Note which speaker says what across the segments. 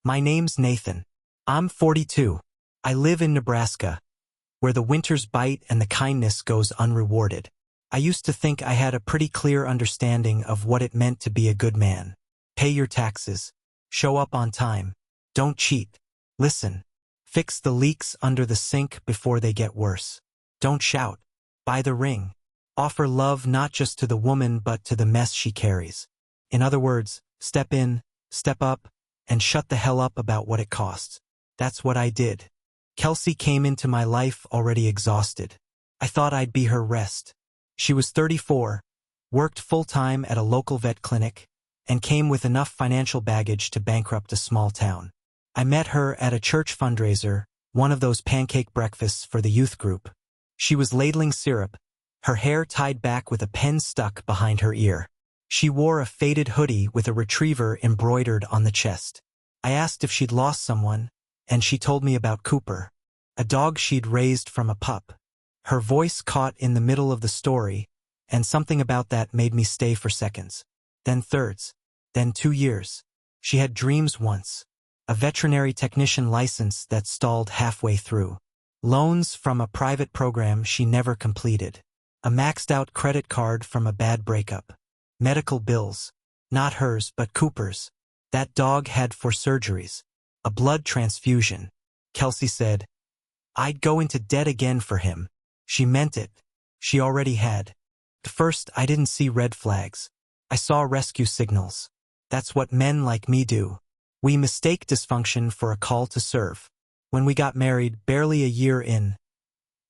Speaker 1: My name's Nathan. I'm 42. I live in Nebraska, where the winters bite and the kindness goes unrewarded. I used to think I had a pretty clear understanding of what it meant to be a good man. Pay your taxes. Show up on time. Don't cheat. Listen. Fix the leaks under the sink before they get worse. Don't shout. Buy the ring. Offer love not just to the woman but to the mess she carries. In other words, step in, step up, and shut the hell up about what it costs. That's what I did. Kelsey came into my life already exhausted. I thought I'd be her rest. She was 34, worked full-time at a local vet clinic, and came with enough financial baggage to bankrupt a small town. I met her at a church fundraiser, one of those pancake breakfasts for the youth group. She was ladling syrup, her hair tied back with a pen stuck behind her ear. She wore a faded hoodie with a retriever embroidered on the chest. I asked if she'd lost someone, and she told me about Cooper, a dog she'd raised from a pup. Her voice caught in the middle of the story, and something about that made me stay for seconds. Then thirds. Then 2 years. She had dreams once. A veterinary technician license that stalled halfway through. Loans from a private program she never completed. A maxed-out credit card from a bad breakup. Medical bills. Not hers, but Cooper's. That dog had 4 surgeries. A blood transfusion. Kelsey said, "I'd go into debt again for him." She meant it. She already had. At first, I didn't see red flags. I saw rescue signals. That's what men like me do. We mistake dysfunction for a call to serve. When we got married, barely a year in,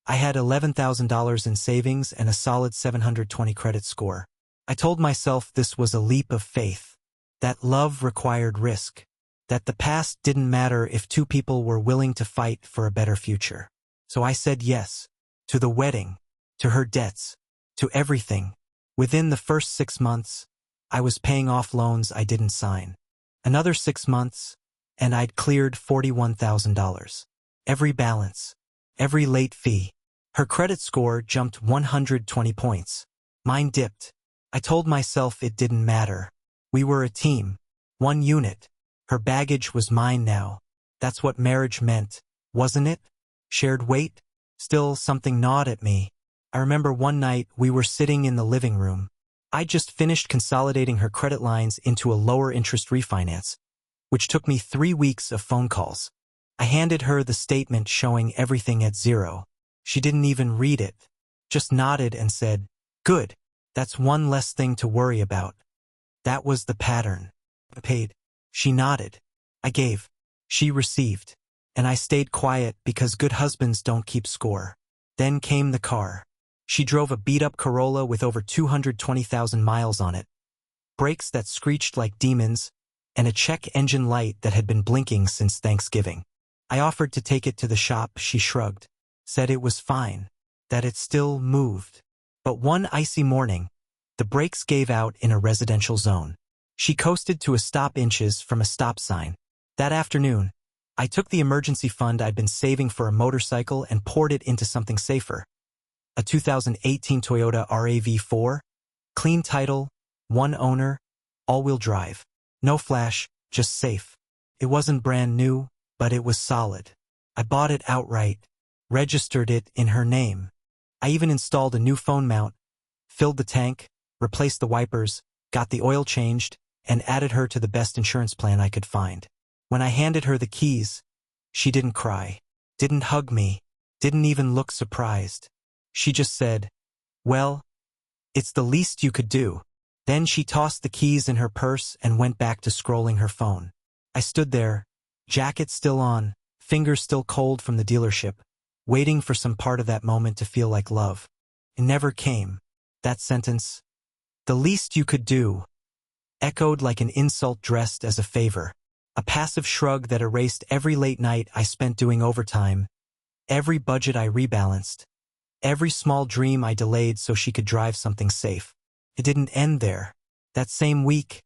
Speaker 1: I had $11,000 in savings and a solid 720 credit score. I told myself this was a leap of faith. That love required risk. That the past didn't matter if 2 people were willing to fight for a better future. So I said yes. To the wedding. To her debts. To everything. Within the first 6 months, I was paying off loans I didn't sign. Another 6 months, and I'd cleared $41,000. Every balance. Every late fee. Her credit score jumped 120 points. Mine dipped. I told myself it didn't matter. We were a team. One unit. Her baggage was mine now. That's what marriage meant, wasn't it? Shared weight? Still, something gnawed at me. I remember one night we were sitting in the living room. I just finished consolidating her credit lines into a lower interest refinance, which took me 3 weeks of phone calls. I handed her the statement showing everything at 0. She didn't even read it. Just nodded and said, "Good. That's one less thing to worry about." That was the pattern. I paid. She nodded. I gave. She received. And I stayed quiet because good husbands don't keep score. Then came the car. She drove a beat-up Corolla with over 220,000 miles on it, brakes that screeched like demons, and a check engine light that had been blinking since Thanksgiving. I offered to take it to the shop. She shrugged, said it was fine, that it still moved. But one icy morning, the brakes gave out in a residential zone. She coasted to a stop inches from a stop sign. That afternoon, I took the emergency fund I'd been saving for a motorcycle and poured it into something safer. A 2018 Toyota RAV4, clean title, 1 owner, all-wheel drive. No flash, just safe. It wasn't brand new, but it was solid. I bought it outright, registered it in her name. I even installed a new phone mount, filled the tank, replaced the wipers, got the oil changed, and added her to the best insurance plan I could find. When I handed her the keys, she didn't cry, didn't hug me, didn't even look surprised. She just said, "Well, it's the least you could do." Then she tossed the keys in her purse and went back to scrolling her phone. I stood there, jacket still on, fingers still cold from the dealership, waiting for some part of that moment to feel like love. It never came. That sentence, "the least you could do," echoed like an insult dressed as a favor. A passive shrug that erased every late night I spent doing overtime, every budget I rebalanced, every small dream I delayed so she could drive something safe. It didn't end there. That same week,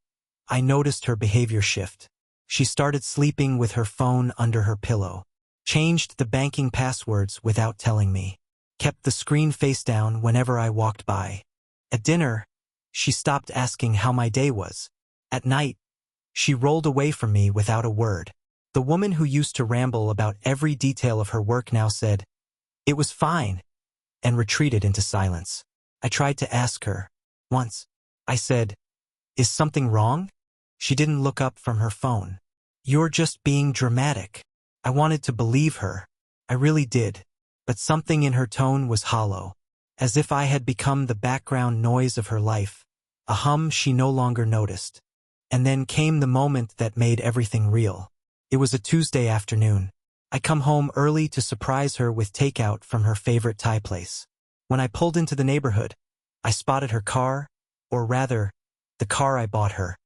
Speaker 1: I noticed her behavior shift. She started sleeping with her phone under her pillow, changed the banking passwords without telling me, kept the screen face down whenever I walked by. At dinner, she stopped asking how my day was. At night, she rolled away from me without a word. The woman who used to ramble about every detail of her work now said, "It was fine," and retreated into silence. I tried to ask her. Once, I said, "Is something wrong?" She didn't look up from her phone. "You're just being dramatic." I wanted to believe her. I really did. But something in her tone was hollow, as if I had become the background noise of her life, a hum she no longer noticed. And then came the moment that made everything real. It was a Tuesday afternoon. I come home early to surprise her with takeout from her favorite Thai place. When I pulled into the neighborhood, I spotted her car, or rather, the car I bought her,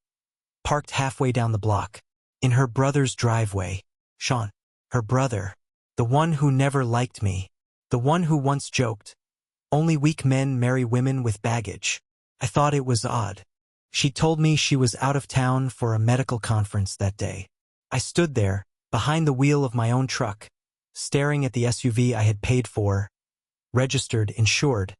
Speaker 1: parked halfway down the block, in her brother's driveway. Sean, her brother, the one who never liked me, the one who once joked, "Only weak men marry women with baggage." I thought it was odd. She told me she was out of town for a medical conference that day. I stood there, behind the wheel of my own truck, staring at the SUV I had paid for, registered, insured,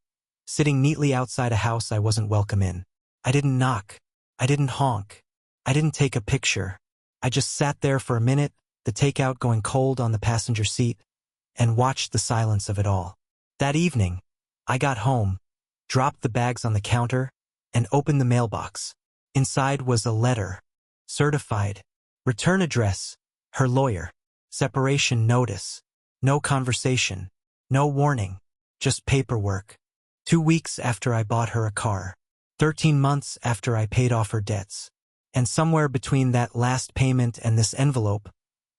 Speaker 1: sitting neatly outside a house I wasn't welcome in. I didn't knock. I didn't honk. I didn't take a picture. I just sat there for a minute, the takeout going cold on the passenger seat, and watched the silence of it all. That evening, I got home, dropped the bags on the counter, and opened the mailbox. Inside was a letter. Certified. Return address. Her lawyer. Separation notice. No conversation. No warning. Just paperwork. 2 weeks after I bought her a car. 13 months after I paid off her debts. And somewhere between that last payment and this envelope,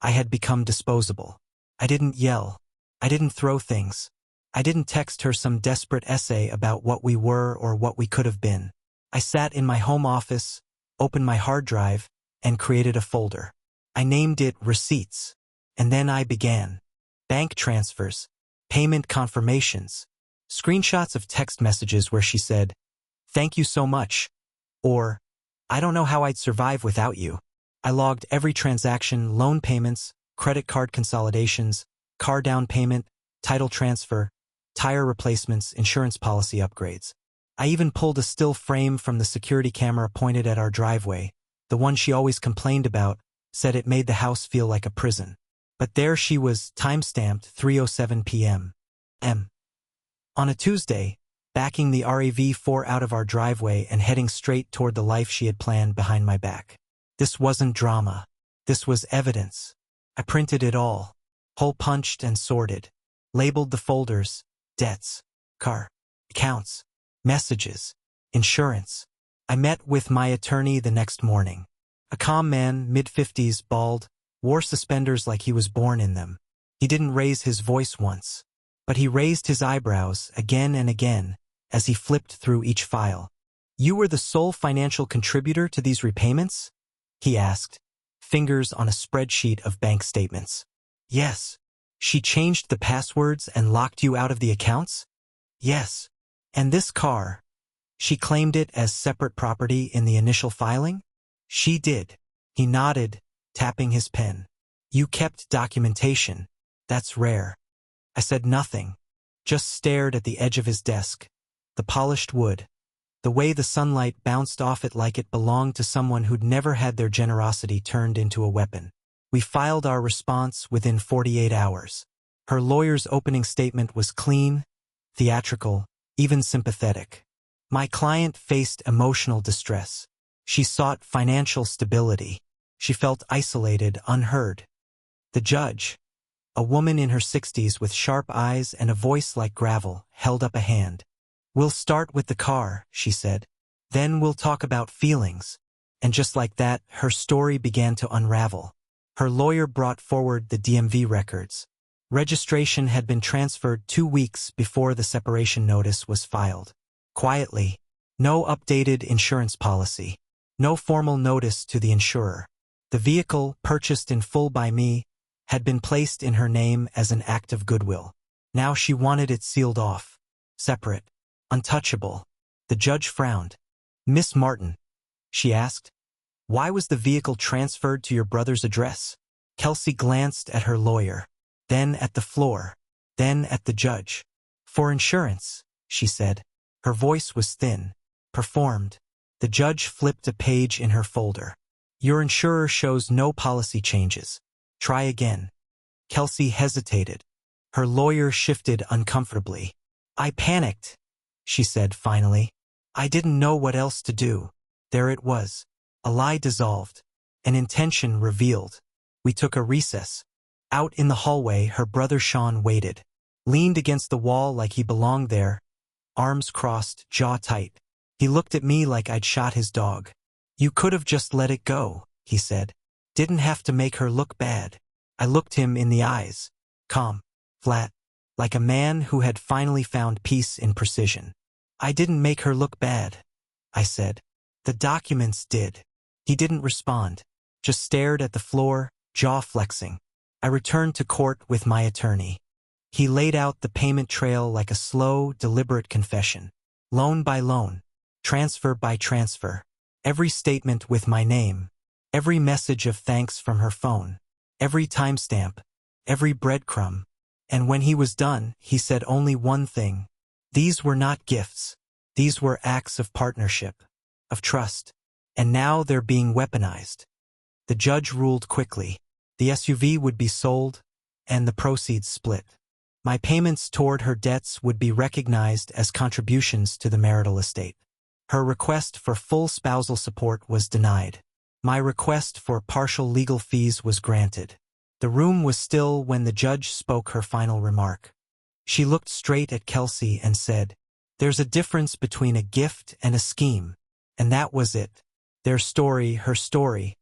Speaker 1: I had become disposable. I didn't yell. I didn't throw things. I didn't text her some desperate essay about what we were or what we could have been. I sat in my home office, opened my hard drive, and created a folder. I named it Receipts. And then I began. Bank transfers, payment confirmations, screenshots of text messages where she said, "Thank you so much," or, "I don't know how I'd survive without you." I logged every transaction, loan payments, credit card consolidations, car down payment, title transfer, tire replacements, insurance policy upgrades. I even pulled a still frame from the security camera pointed at our driveway. The one she always complained about, said it made the house feel like a prison. But there she was, time-stamped 3:07 p.m. On a Tuesday, backing the RAV4 out of our driveway and heading straight toward the life she had planned behind my back. This wasn't drama. This was evidence. I printed it all, hole-punched and sorted, labeled the folders, debts, car, accounts, messages, insurance. I met with my attorney the next morning. A calm man, mid-50s, bald, wore suspenders like he was born in them. He didn't raise his voice once, but he raised his eyebrows again and again as he flipped through each file. "You were the sole financial contributor to these repayments?" he asked, fingers on a spreadsheet of bank statements. "Yes." "She changed the passwords and locked you out of the accounts?" "Yes." "And this car, she claimed it as separate property in the initial filing?" "She did." He nodded, tapping his pen. "You kept documentation. That's rare." I said nothing, just stared at the edge of his desk, the polished wood, the way the sunlight bounced off it like it belonged to someone who'd never had their generosity turned into a weapon. We filed our response within 48 hours. Her lawyer's opening statement was clean, theatrical, even sympathetic. My client faced emotional distress. She sought financial stability. She felt isolated, unheard. The judge, a woman in her 60s with sharp eyes and a voice like gravel, held up a hand. "We'll start with the car," she said. "Then we'll talk about feelings." And just like that, her story began to unravel. Her lawyer brought forward the DMV records. Registration had been transferred 2 weeks before the separation notice was filed. Quietly, no updated insurance policy, no formal notice to the insurer. The vehicle, purchased in full by me, had been placed in her name as an act of goodwill. Now she wanted it sealed off, separate, untouchable. The judge frowned. "Miss Martin," she asked, "why was the vehicle transferred to your brother's address?" Kelsey glanced at her lawyer, then at the floor, then at the judge. "For insurance," she said. Her voice was thin, performed. The judge flipped a page in her folder. "Your insurer shows no policy changes. Try again. Kelsey hesitated. Her lawyer shifted uncomfortably. I panicked, she said finally. I didn't know what else to do. There it was. A lie dissolved. An intention revealed. We took a recess. Out in the hallway, her brother Sean waited. Leaned against the wall like he belonged there, arms crossed, jaw tight. He looked at me like I'd shot his dog. You could have just let it go, he said. Didn't have to make her look bad. I looked him in the eyes. Calm, flat, like a man who had finally found peace in precision. I didn't make her look bad, I said. The documents did. He didn't respond, just stared at the floor, jaw flexing. I returned to court with my attorney. He laid out the payment trail like a slow, deliberate confession. Loan by loan, transfer by transfer. Every statement with my name. Every message of thanks from her phone. Every timestamp. Every breadcrumb. And when he was done, he said only one thing. These were not gifts. These were acts of partnership, of trust. And now they're being weaponized. The judge ruled quickly. The SUV would be sold, and the proceeds split. My payments toward her debts would be recognized as contributions to the marital estate. Her request for full spousal support was denied. My request for partial legal fees was granted. The room was still when the judge spoke her final remark. She looked straight at Kelsey and said, "There's a difference between a gift and a scheme." And that was it. Their story, her story,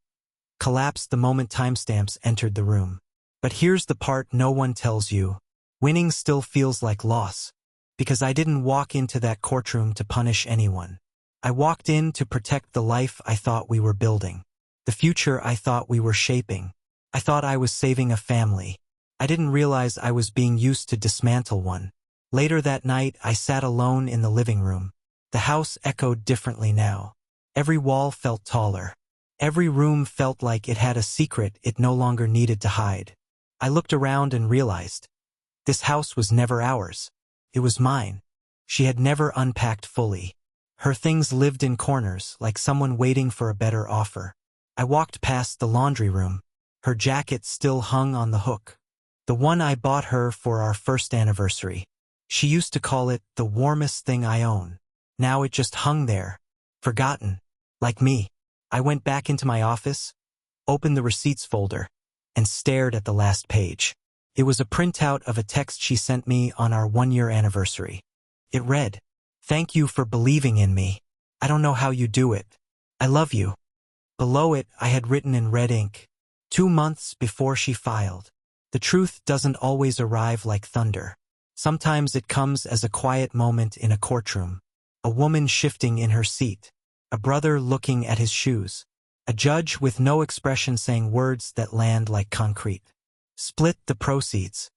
Speaker 1: collapsed the moment timestamps entered the room. But here's the part no one tells you. Winning still feels like loss, because I didn't walk into that courtroom to punish anyone. I walked in to protect the life I thought we were building, the future I thought we were shaping. I thought I was saving a family. I didn't realize I was being used to dismantle one. Later that night, I sat alone in the living room. The house echoed differently now. Every wall felt taller. Every room felt like it had a secret it no longer needed to hide. I looked around and realized, this house was never ours. It was mine. She had never unpacked fully. Her things lived in corners, like someone waiting for a better offer. I walked past the laundry room. Her jacket still hung on the hook. The one I bought her for our first anniversary. She used to call it the warmest thing I own. Now it just hung there, forgotten, like me. I went back into my office, opened the receipts folder, and stared at the last page. It was a printout of a text she sent me on our one-year anniversary. It read, "Thank you for believing in me. I don't know how you do it. I love you." Below it, I had written in red ink, 2 months before she filed. The truth doesn't always arrive like thunder. Sometimes it comes as a quiet moment in a courtroom. A woman shifting in her seat. A brother looking at his shoes. A judge with no expression saying words that land like concrete. Split the proceeds.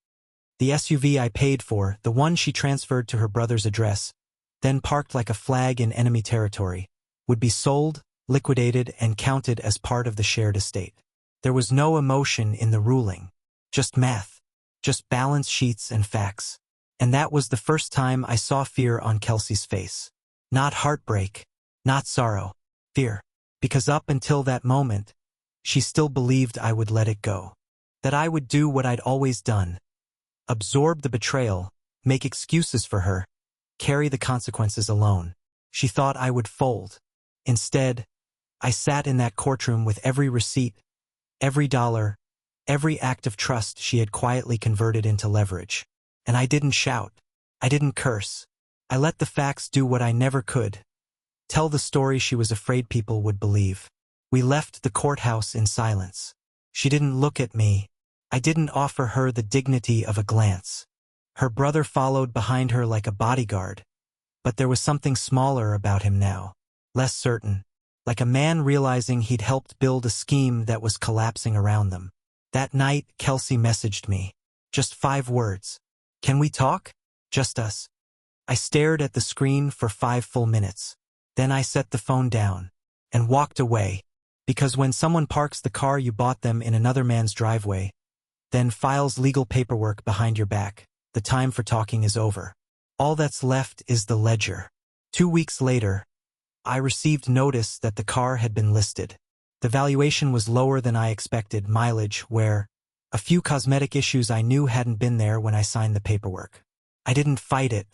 Speaker 1: The SUV I paid for, the one she transferred to her brother's address, then parked like a flag in enemy territory, would be sold, liquidated, and counted as part of the shared estate. There was no emotion in the ruling. Just math. Just balance sheets and facts. And that was the first time I saw fear on Kelsey's face. Not heartbreak. Not sorrow. Fear. Because up until that moment, she still believed I would let it go. That I would do what I'd always done. Absorb the betrayal, make excuses for her, carry the consequences alone. She thought I would fold. Instead, I sat in that courtroom with every receipt, every dollar, every act of trust she had quietly converted into leverage. And I didn't shout. I didn't curse. I let the facts do what I never could. Tell the story she was afraid people would believe. We left the courthouse in silence. She didn't look at me. I didn't offer her the dignity of a glance. Her brother followed behind her like a bodyguard. But there was something smaller about him now. Less certain. Like a man realizing he'd helped build a scheme that was collapsing around them. That night, Kelsey messaged me. Just 5 words. "Can we talk? Just us." I stared at the screen for 5 full minutes. Then I set the phone down and walked away. Because when someone parks the car you bought them in another man's driveway, then files legal paperwork behind your back, the time for talking is over. All that's left is the ledger. 2 weeks later, I received notice that the car had been listed. The valuation was lower than I expected, mileage where, A few cosmetic issues I knew hadn't been there when I signed the paperwork. I didn't fight it,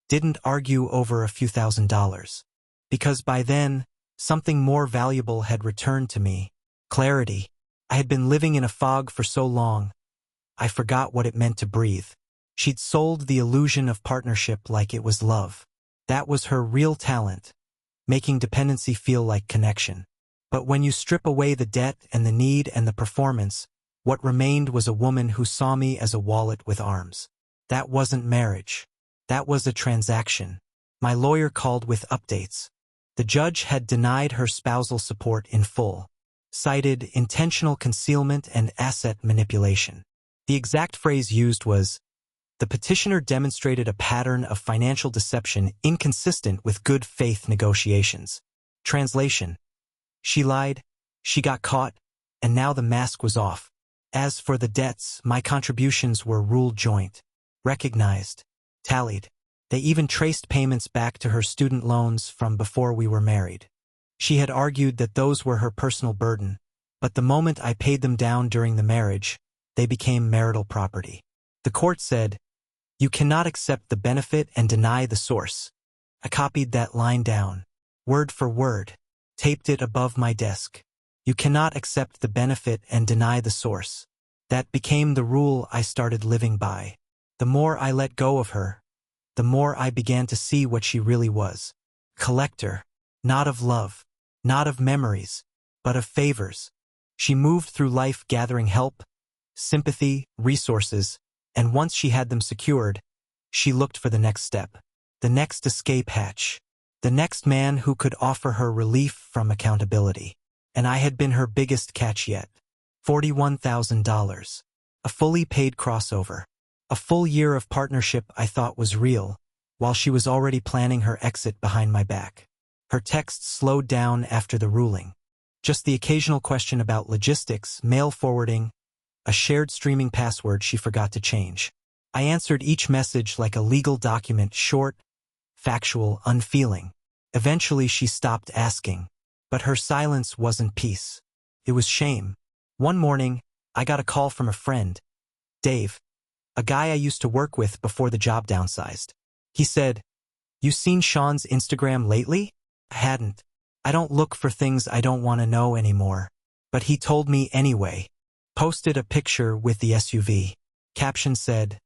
Speaker 1: didn't argue over a few $1,000s. Because by then, something more valuable had returned to me. Clarity. I had been living in a fog for so long, I forgot what it meant to breathe. She'd sold the illusion of partnership like it was love. That was her real talent, making dependency feel like connection. But when you strip away the debt and the need and the performance, what remained was a woman who saw me as a wallet with arms. That wasn't marriage. That was a transaction. My lawyer called with updates. The judge had denied her spousal support in full, cited intentional concealment and asset manipulation. The exact phrase used was, "The petitioner demonstrated a pattern of financial deception inconsistent with good faith negotiations." Translation: she lied, she got caught, and now the mask was off. As for the debts, my contributions were ruled joint, recognized, tallied. They even traced payments back to her student loans from before we were married. She had argued that those were her personal burden, but the moment I paid them down during the marriage, they became marital property. The court said, "You cannot accept the benefit and deny the source." I copied that line down, word for word, taped it above my desk. You cannot accept the benefit and deny the source. That became the rule I started living by. The more I let go of her, the more I began to see what she really was. Collector, not of love, not of memories, but of favors. She moved through life gathering help, sympathy, resources, and once she had them secured, she looked for the next step, the next escape hatch, the next man who could offer her relief from accountability. And I had been her biggest catch yet. $41,000. A fully paid crossover. A full year of partnership I thought was real, while she was already planning her exit behind my back. Her texts slowed down after the ruling. Just the occasional question about logistics, mail forwarding, a shared streaming password she forgot to change. I answered each message like a legal document, short, factual, unfeeling. Eventually she stopped asking, but her silence wasn't peace. It was shame. One morning, I got a call from a friend, Dave, a guy I used to work with before the job downsized. He said, "You seen Sean's Instagram lately?" I hadn't. I don't look for things I don't want to know anymore. But he told me anyway. Posted a picture with the SUV. Caption said,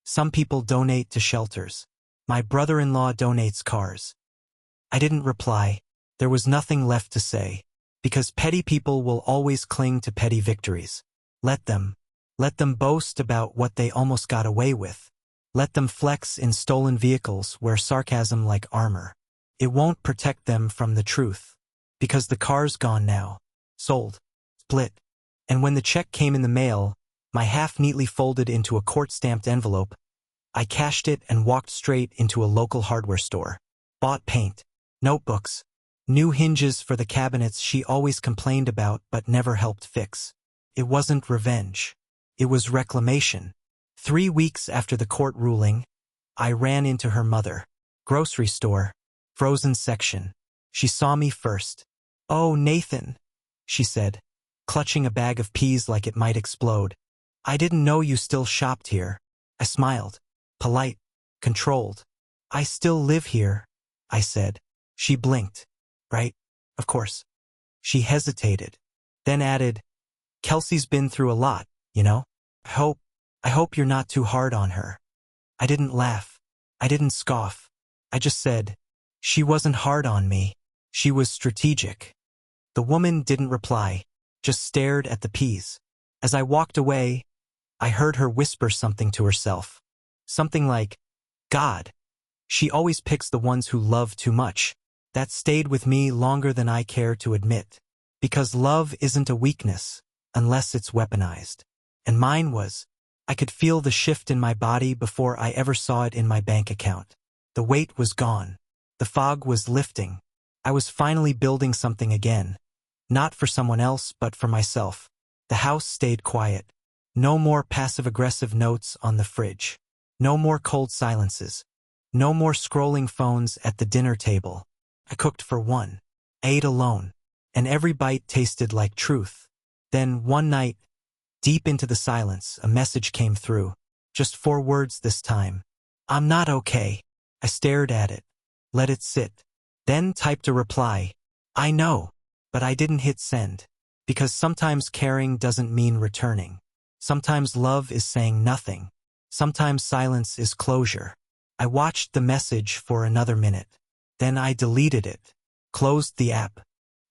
Speaker 1: "Some people donate to shelters. My brother-in-law donates cars." I didn't reply. There was nothing left to say. Because petty people will always cling to petty victories. Let them. Let them boast about what they almost got away with. Let them flex in stolen vehicles, wear sarcasm like armor. It won't protect them from the truth. Because the car's gone now. Sold. Split. And when the check came in the mail, my half neatly folded into a court-stamped envelope, I cashed it and walked straight into a local hardware store. Bought paint, notebooks, new hinges for the cabinets she always complained about but never helped fix. It wasn't revenge. It was reclamation. 3 weeks after the court ruling, I ran into her mother. Grocery store, frozen section. She saw me first. "Oh, Nathan," she said, clutching a bag of peas like it might explode. "I didn't know you still shopped here." I smiled, polite, controlled. "I still live here," I said. She blinked. "Right? Of course." She hesitated, then added, "Kelsey's been through a lot, you know? I hope you're not too hard on her." I didn't laugh. I didn't scoff. I just said, "She wasn't hard on me. She was strategic." The woman didn't reply, just stared at the peas. As I walked away, I heard her whisper something to herself. Something like, "God, she always picks the ones who love too much." That stayed with me longer than I care to admit. Because love isn't a weakness, unless it's weaponized. And mine was. I could feel the shift in my body before I ever saw it in my bank account. The weight was gone. The fog was lifting. I was finally building something again. Not for someone else, but for myself. The house stayed quiet. No more passive-aggressive notes on the fridge. No more cold silences. No more scrolling phones at the dinner table. I cooked for one. Ate alone. And every bite tasted like truth. Then, one night, Deep into the silence, a message came through. Just 4 words this time. I'm not okay. I stared at it, let it sit, then typed a reply. I know, but I didn't hit send. Because sometimes caring doesn't mean returning. Sometimes love is saying nothing. Sometimes silence is closure. I watched the message for another minute. Then I deleted it, closed the app,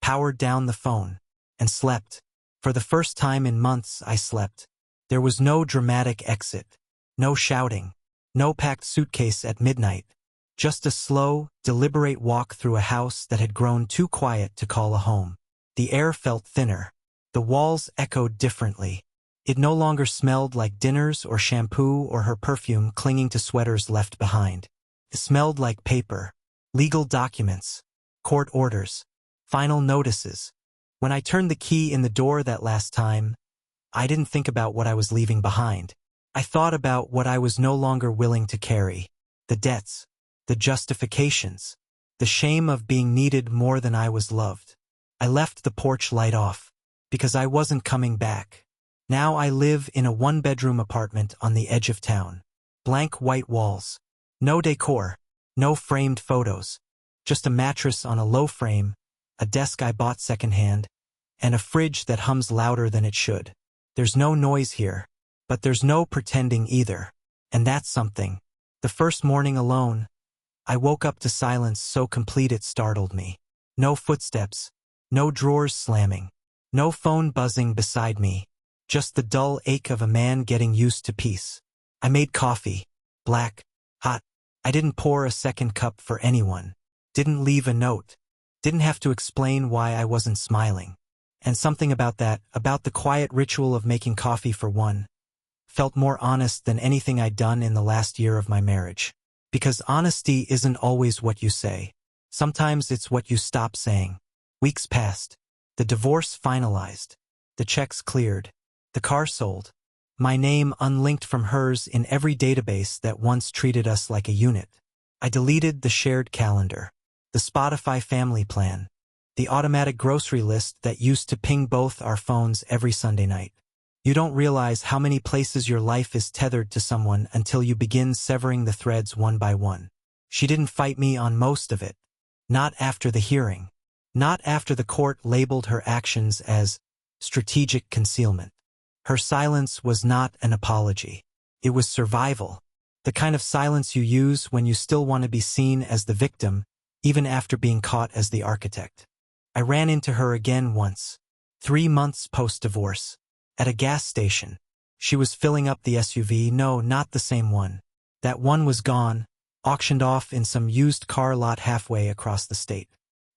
Speaker 1: powered down the phone, and slept. For the first time in months, I slept. There was no dramatic exit, no shouting, no packed suitcase at midnight. Just a slow, deliberate walk through a house that had grown too quiet to call a home. The air felt thinner. The walls echoed differently. It no longer smelled like dinners or shampoo or her perfume clinging to sweaters left behind. It smelled like paper, legal documents, court orders, final notices. When I turned the key in the door that last time, I didn't think about what I was leaving behind. I thought about what I was no longer willing to carry. The debts, the justifications, the shame of being needed more than I was loved. I left the porch light off, because I wasn't coming back. Now I live in a 1-bedroom apartment on the edge of town. Blank white walls. No decor. No framed photos. Just a mattress on a low frame, a desk I bought secondhand, and a fridge that hums louder than it should. There's no noise here, but there's no pretending either. And that's something. The first morning alone, I woke up to silence so complete it startled me. No footsteps. No drawers slamming. No phone buzzing beside me. Just the dull ache of a man getting used to peace. I made coffee. Black. Hot. I didn't pour a second cup for anyone. Didn't leave a note. Didn't have to explain why I wasn't smiling. And something about that, about the quiet ritual of making coffee for one, felt more honest than anything I'd done in the last year of my marriage. Because honesty isn't always what you say. Sometimes it's what you stop saying. Weeks passed. The divorce finalized. The checks cleared. The car sold. My name unlinked from hers in every database that once treated us like a unit. I deleted the shared calendar, the Spotify family plan, the automatic grocery list that used to ping both our phones every Sunday night. You don't realize how many places your life is tethered to someone until you begin severing the threads one by one. She didn't fight me on most of it. Not after the hearing. Not after the court labeled her actions as strategic concealment. Her silence was not an apology. It was survival. The kind of silence you use when you still want to be seen as the victim, even after being caught as the architect. I ran into her again once, 3 months post-divorce, at a gas station. She was filling up the SUV. No, not the same one. That one was gone, auctioned off in some used car lot halfway across the state.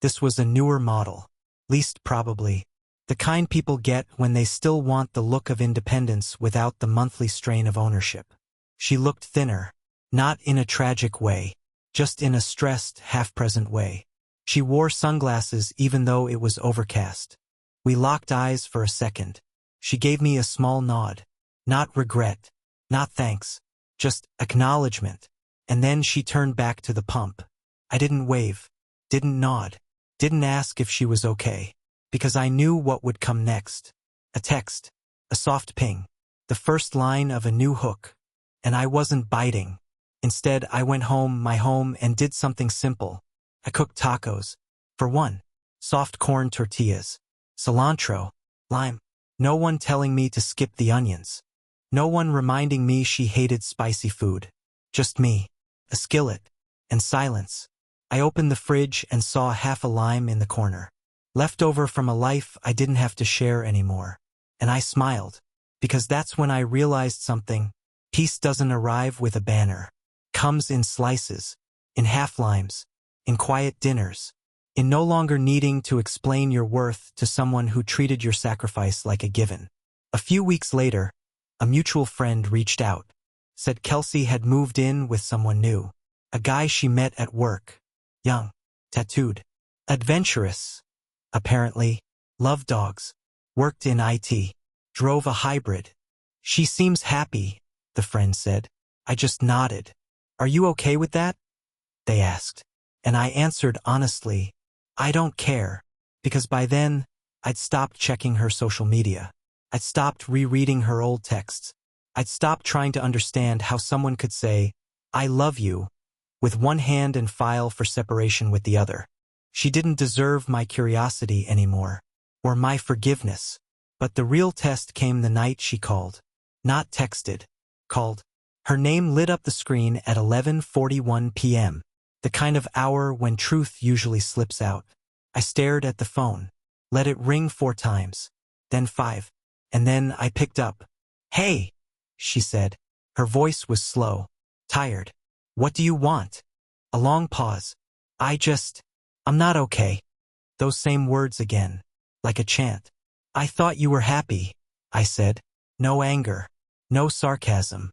Speaker 1: This was a newer model, leased probably, the kind people get when they still want the look of independence without the monthly strain of ownership. She looked thinner, not in a tragic way, just in a stressed, half-present way. She wore sunglasses even though it was overcast. We locked eyes for a second. She gave me a small nod. Not regret, not thanks, just acknowledgement. And then she turned back to the pump. I didn't wave, didn't nod, didn't ask if she was okay. Because I knew what would come next. A text, a soft ping, the first line of a new hook. And I wasn't biting. Instead, I went home, my home, and did something simple. I cooked tacos. For one, soft corn tortillas, cilantro, lime. No one telling me to skip the onions. No one reminding me she hated spicy food. Just me, a skillet, and silence. I opened the fridge and saw half a lime in the corner. Leftover from a life I didn't have to share anymore. And I smiled. Because that's when I realized something. Peace doesn't arrive with a banner. Comes in slices, in half limes, in quiet dinners, in no longer needing to explain your worth to someone who treated your sacrifice like a given. A few weeks later, a mutual friend reached out, said Kelsey had moved in with someone new, a guy she met at work, young, tattooed, adventurous, apparently, loved dogs, worked in IT, drove a hybrid. She seems happy, the friend said. I just nodded. Are you okay with that? They asked. And I answered honestly, I don't care, because by then, I'd stopped checking her social media. I'd stopped rereading her old texts. I'd stopped trying to understand how someone could say, "I love you," with one hand and file for separation with the other. She didn't deserve my curiosity anymore, or my forgiveness. But the real test came the night she called. Not texted. Called. Her name lit up the screen at 11:41 p.m., the kind of hour when truth usually slips out. I stared at the phone, let it ring 4 times, then 5, and then I picked up. "Hey," she said. Her voice was slow, tired. "What do you want?" A long pause. I'm not okay." Those same words again, like a chant. "I thought you were happy," I said. No anger, no sarcasm.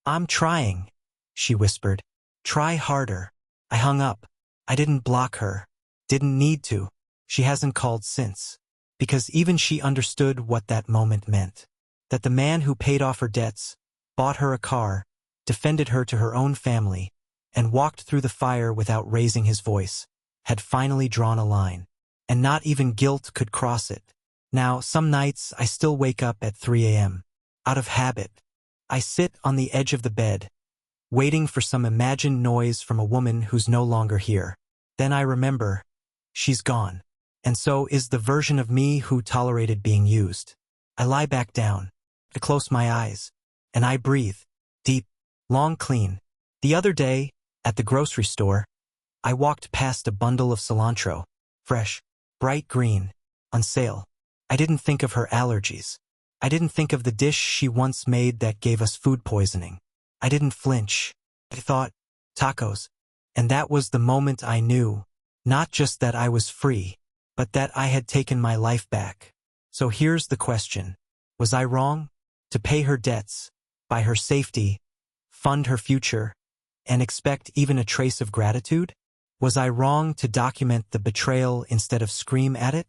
Speaker 1: "I'm trying," she whispered. "Try harder." I hung up. I didn't block her. Didn't need to. She hasn't called since. Because even she understood what that moment meant. That the man who paid off her debts, bought her a car, defended her to her own family, and walked through the fire without raising his voice, had finally drawn a line. And not even guilt could cross it. Now, some nights I still wake up at 3 a.m. Out of habit. I sit on the edge of the bed, waiting for some imagined noise from a woman who's no longer here. Then I remember, she's gone. And so is the version of me who tolerated being used. I lie back down. I close my eyes. And I breathe. Deep. Long, clean. The other day, at the grocery store, I walked past a bundle of cilantro. Fresh. Bright green. On sale. I didn't think of her allergies. I didn't think of the dish she once made that gave us food poisoning. I didn't flinch. I thought, tacos. And that was the moment I knew, not just that I was free, but that I had taken my life back. So here's the question. Was I wrong? To pay her debts, buy her safety, fund her future, and expect even a trace of gratitude? Was I wrong to document the betrayal instead of scream at it?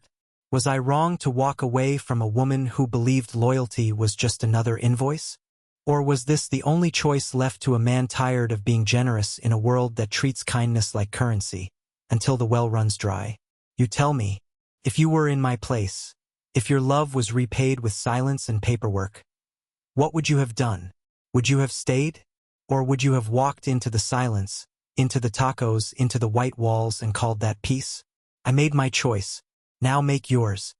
Speaker 1: Was I wrong to walk away from a woman who believed loyalty was just another invoice? Or was this the only choice left to a man tired of being generous in a world that treats kindness like currency, until the well runs dry? You tell me, if you were in my place, if your love was repaid with silence and paperwork, what would you have done? Would you have stayed? Or would you have walked into the silence, into the tacos, into the white walls and called that peace? I made my choice. Now make yours.